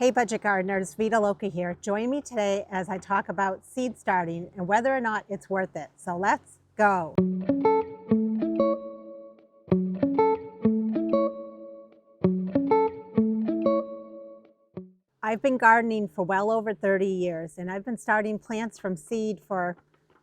Hey budget gardeners, Vita Loca here. Join me today as I talk about seed starting and whether or not it's worth it. So let's go. I've been gardening for well over 30 years and I've been starting plants from seed for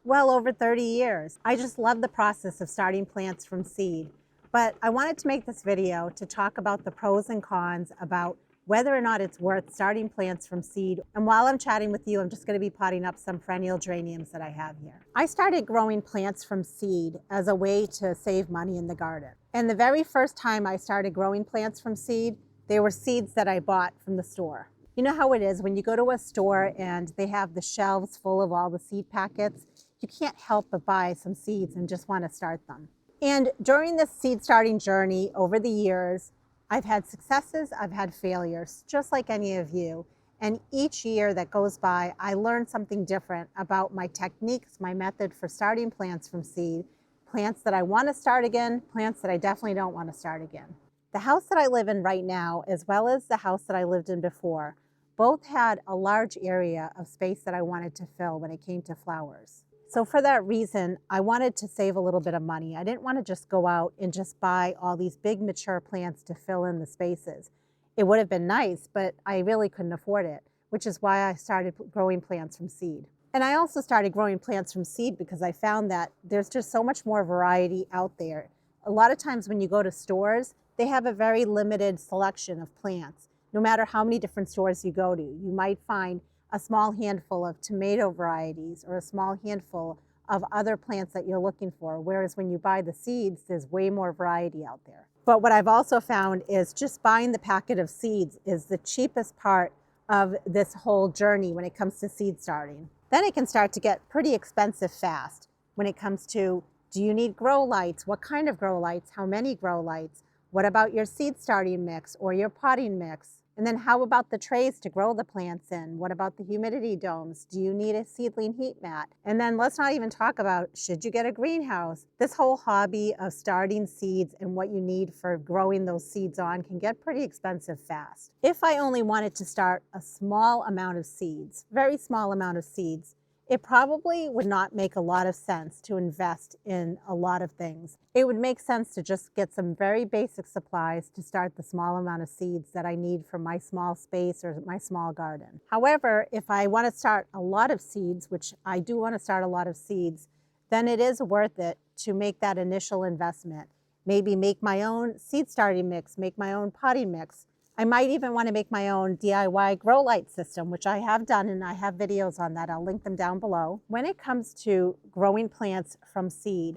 well over 30 years. I just love the process of starting plants from seed. But I wanted to make this video to talk about the pros and cons about whether or not it's worth starting plants from seed. And while I'm chatting with you, I'm just going to be potting up some perennial geraniums that I have here. I started growing plants from seed as a way to save money in the garden. And the very first time I started growing plants from seed, they were seeds that I bought from the store. You know how it is when you go to a store and they have the shelves full of all the seed packets, you can't help but buy some seeds and just want to start them. And during this seed starting journey over the years, I've had successes, I've had failures, just like any of you. And each year that goes by, I learn something different about my techniques, my method for starting plants from seed, plants that I want to start again, plants that I definitely don't want to start again. The house that I live in right now, as well as the house that I lived in before, both had a large area of space that I wanted to fill when it came to flowers. So for that reason, I wanted to save a little bit of money. I didn't want to just go out and just buy all these big mature plants to fill in the spaces. It would have been nice, but I really couldn't afford it, which is why I started growing plants from seed. And I also started growing plants from seed because I found that there's just so much more variety out there. A lot of times when you go to stores, they have a very limited selection of plants. No matter how many different stores you go to, you might find a small handful of tomato varieties or a small handful of other plants that you're looking for. Whereas when you buy the seeds, there's way more variety out there. But what I've also found is just buying the packet of seeds is the cheapest part of this whole journey when it comes to seed starting. Then it can start to get pretty expensive fast when it comes to, do you need grow lights? What kind of grow lights? How many grow lights? What about your seed starting mix or your potting mix? And then how about the trays to grow the plants in? What about the humidity domes? Do you need a seedling heat mat? And then let's not even talk about, should you get a greenhouse? This whole hobby of starting seeds and what you need for growing those seeds on can get pretty expensive fast. If I only wanted to start a small amount of seeds, very small amount of seeds, it probably would not make a lot of sense to invest in a lot of things. It would make sense to just get some very basic supplies to start the small amount of seeds that I need for my small space or my small garden. However, if I want to start a lot of seeds, which I do want to start a lot of seeds, then it is worth it to make that initial investment. Maybe make my own seed starting mix, make my own potting mix. I might even want to make my own DIY grow light system, which I have done, and I have videos on that. I'll link them down below. When it comes to growing plants from seed,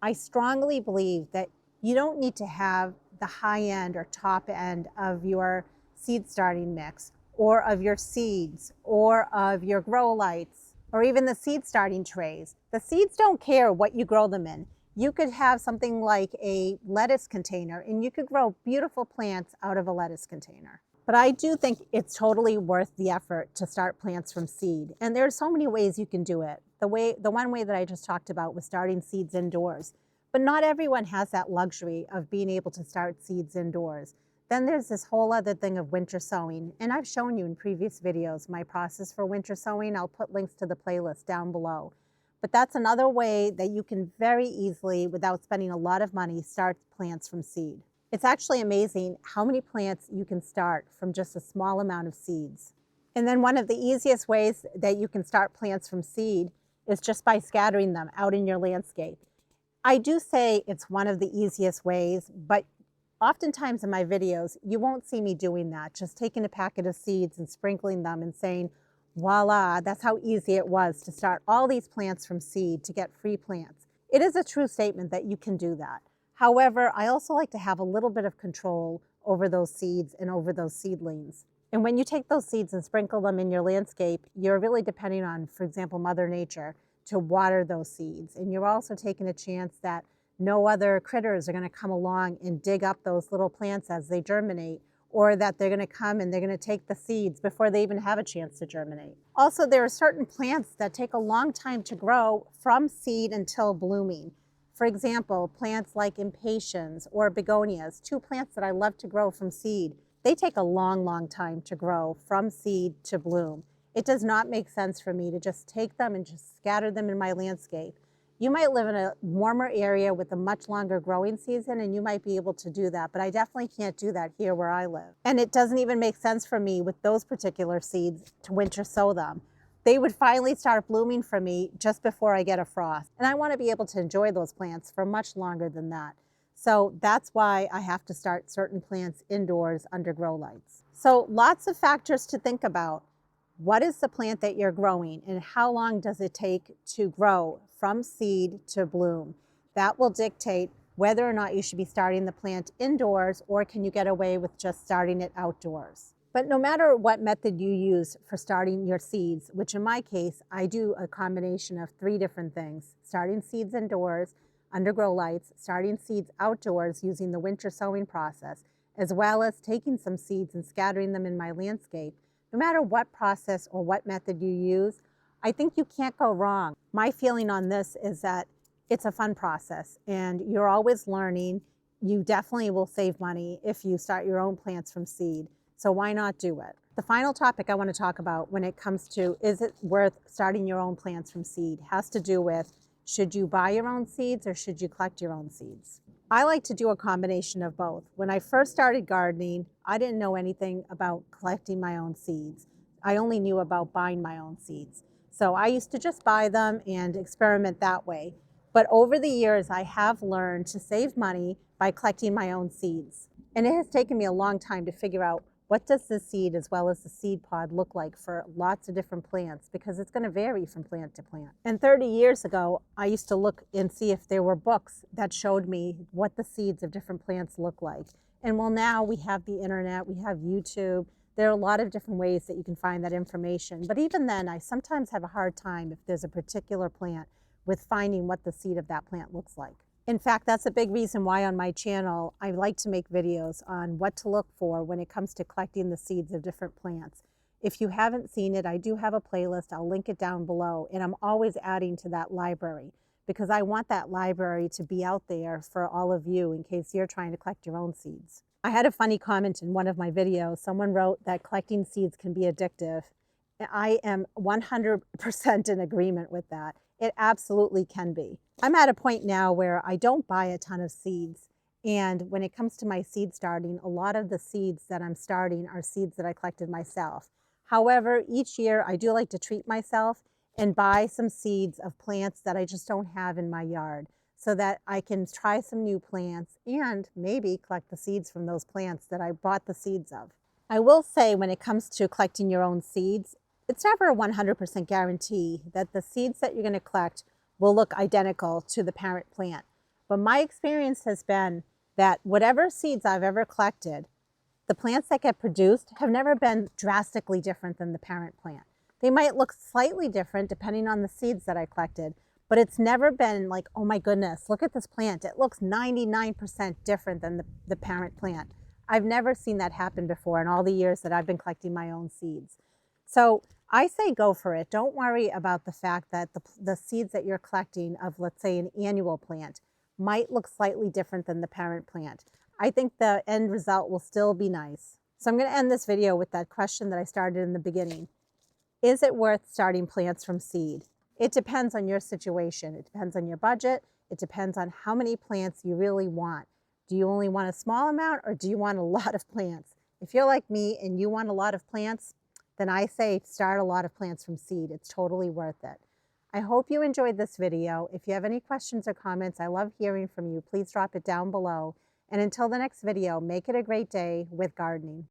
I strongly believe that you don't need to have the high end or top end of your seed starting mix or of your seeds or of your grow lights or even the seed starting trays. The seeds don't care what you grow them in. You could have something like a lettuce container and you could grow beautiful plants out of a lettuce container. But I do think it's totally worth the effort to start plants from seed. And there are so many ways you can do it. The one way that I just talked about was starting seeds indoors. But not everyone has that luxury of being able to start seeds indoors. Then there's this whole other thing of winter sowing. And I've shown you in previous videos my process for winter sowing. I'll put links to the playlist down below. But that's another way that you can very easily, without spending a lot of money, start plants from seed. It's actually amazing how many plants you can start from just a small amount of seeds. And then one of the easiest ways that you can start plants from seed is just by scattering them out in your landscape. I do say it's one of the easiest ways, but oftentimes in my videos, you won't see me doing that, just taking a packet of seeds and sprinkling them and saying, voila, that's how easy it was to start all these plants from seed to get free plants. It is a true statement that you can do that. However, I also like to have a little bit of control over those seeds and over those seedlings. And when you take those seeds and sprinkle them in your landscape, you're really depending on, for example, Mother Nature to water those seeds. And you're also taking a chance that no other critters are going to come along and dig up those little plants as they germinate, or that they're going to come and they're going to take the seeds before they even have a chance to germinate. Also, there are certain plants that take a long time to grow from seed until blooming. For example, plants like Impatiens or Begonias, two plants that I love to grow from seed. they take a long, long time to grow from seed to bloom. It does not make sense for me to just take them and just scatter them in my landscape. You might live in a warmer area with a much longer growing season and you might be able to do that, but I definitely can't do that here where I live. And it doesn't even make sense for me with those particular seeds to winter sow them. They would finally start blooming for me just before I get a frost. And I want to be able to enjoy those plants for much longer than that. So that's why I have to start certain plants indoors under grow lights. So lots of factors to think about. What is the plant that you're growing and how long does it take to grow from seed to bloom? That will dictate whether or not you should be starting the plant indoors or can you get away with just starting it outdoors. But no matter what method you use for starting your seeds, which in my case, I do a combination of 3 different things: starting seeds indoors under grow lights, starting seeds outdoors using the winter sowing process, as well as taking some seeds and scattering them in my landscape. No matter what process or what method you use, I think you can't go wrong. My feeling on this is that it's a fun process and you're always learning. You definitely will save money if you start your own plants from seed. So why not do it? The final topic I want to talk about when it comes to is it worth starting your own plants from seed has to do with, should you buy your own seeds or should you collect your own seeds? I like to do a combination of both. When I first started gardening, I didn't know anything about collecting my own seeds. I only knew about buying my own seeds. So I used to just buy them and experiment that way. But over the years, I have learned to save money by collecting my own seeds. And it has taken me a long time to figure out what does the seed as well as the seed pod look like for lots of different plants, because it's going to vary from plant to plant. And 30 years ago, I used to look and see if there were books that showed me what the seeds of different plants look like. And well, now we have the internet, we have YouTube. There are a lot of different ways that you can find that information. But even then, I sometimes have a hard time if there's a particular plant with finding what the seed of that plant looks like. In fact, that's a big reason why on my channel, I like to make videos on what to look for when it comes to collecting the seeds of different plants. If you haven't seen it, I do have a playlist. I'll link it down below. And I'm always adding to that library because I want that library to be out there for all of you in case you're trying to collect your own seeds. I had a funny comment in one of my videos. Someone wrote that collecting seeds can be addictive. I am 100% in agreement with that. It absolutely can be. I'm at a point now where I don't buy a ton of seeds. And when it comes to my seed starting, a lot of the seeds that I'm starting are seeds that I collected myself. However, each year I do like to treat myself and buy some seeds of plants that I just don't have in my yard so that I can try some new plants and maybe collect the seeds from those plants that I bought the seeds of. I will say when it comes to collecting your own seeds, it's never a 100% guarantee that the seeds that you're going to collect will look identical to the parent plant. But my experience has been that whatever seeds I've ever collected, the plants that get produced have never been drastically different than the parent plant. They might look slightly different depending on the seeds that I collected, but it's never been like, oh my goodness, look at this plant. It looks 99% different than the parent plant. I've never seen that happen before in all the years that I've been collecting my own seeds. So I say go for it. Don't worry about the fact that the seeds that you're collecting of, let's say, an annual plant might look slightly different than the parent plant. I think the end result will still be nice. So I'm going to end this video with that question that I started in the beginning. Is it worth starting plants from seed? It depends on your situation. It depends on your budget. It depends on how many plants you really want. Do you only want a small amount or do you want a lot of plants? If you're like me and you want a lot of plants, then I say start a lot of plants from seed. It's totally worth it. I hope you enjoyed this video. If you have any questions or comments, I love hearing from you. Please drop it down below. And until the next video, make it a great day with gardening.